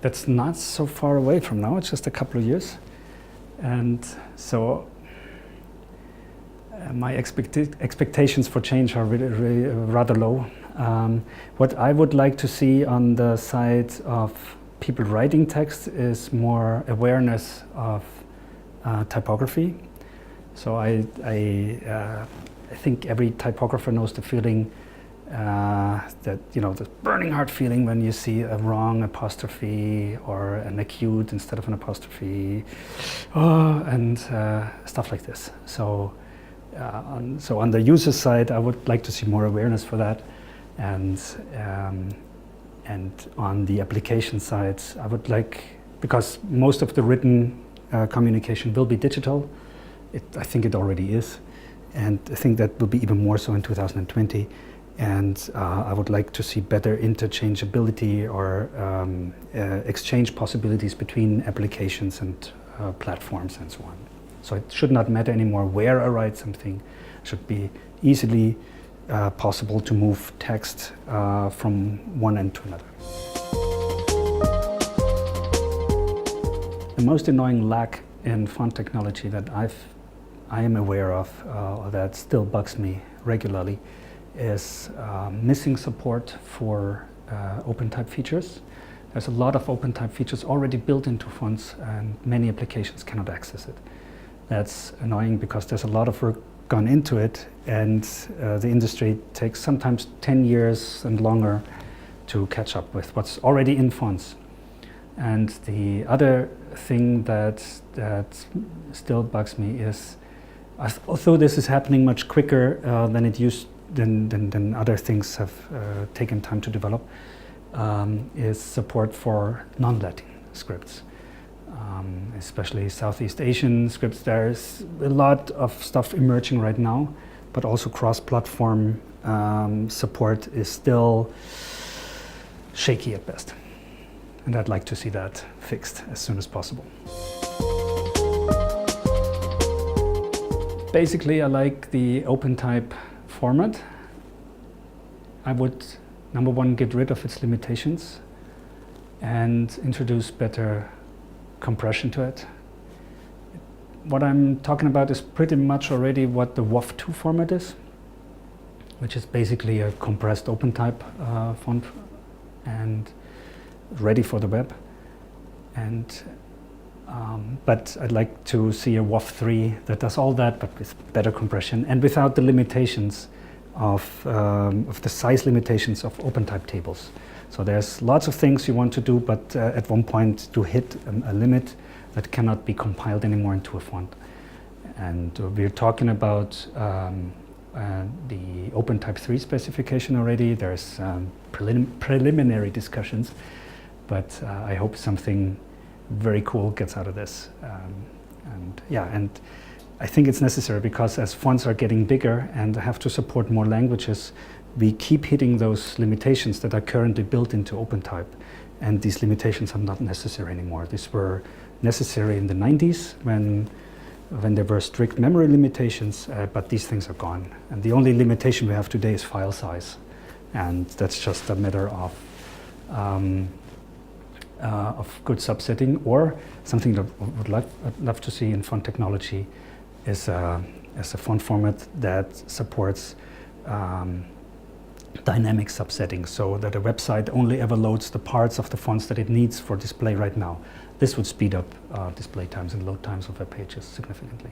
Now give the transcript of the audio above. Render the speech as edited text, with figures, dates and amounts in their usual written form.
that's not so far away from now. It's just a couple of years. And so my expectations for change are really rather low. What I would like to see on the side of people writing text is more awareness of typography. So I think every typographer knows the feeling that, you know, the burning heart feeling when you see a wrong apostrophe or an acute instead of an apostrophe, and stuff like this. So, on the user side, I would like to see more awareness for that, and on the application side, I would like, because most of the written communication will be digital. I think it already is, and I think that will be even more so in 2020. And I would like to see better interchangeability or exchange possibilities between applications and platforms and so on. So it should not matter anymore where I write something. It should be easily possible to move text from one end to another. The most annoying lack in font technology that I am aware of, or that still bugs me regularly, is missing support for OpenType features. There's a lot of OpenType features already built into fonts, and many applications cannot access it. That's annoying because there's a lot of work gone into it, and the industry takes sometimes 10 years and longer to catch up with what's already in fonts. And the other thing that still bugs me is, although this is happening much quicker than it used than other things have taken time to develop, is support for non-Latin scripts, especially Southeast Asian scripts. There's a lot of stuff emerging right now, but also cross-platform support is still shaky at best. And I'd like to see that fixed as soon as possible. Basically, I like the OpenType format. I would, number one, get rid of its limitations and introduce better compression to it. What I'm talking about is pretty much already what the WOF2 format is, which is basically a compressed OpenType font and ready for the web. And but I'd like to see a WOF3 that does all that, but with better compression and without the limitations of the size limitations of OpenType tables. So there's lots of things you want to do, but at one point to hit a limit that cannot be compiled anymore into a font. And we're talking about the OpenType 3 specification already. There's preliminary discussions, but I hope something very cool gets out of this. And I think it's necessary because as fonts are getting bigger and have to support more languages, we keep hitting those limitations that are currently built into OpenType, and these limitations are not necessary anymore. These were necessary in the 90s when there were strict memory limitations, but these things are gone. And the only limitation we have today is file size, and that's just a matter of good subsetting, or something that I'd love to see in font technology is a font format that supports dynamic subsetting, so that a website only ever loads the parts of the fonts that it needs for display right now. This would speed up display times and load times of web pages significantly.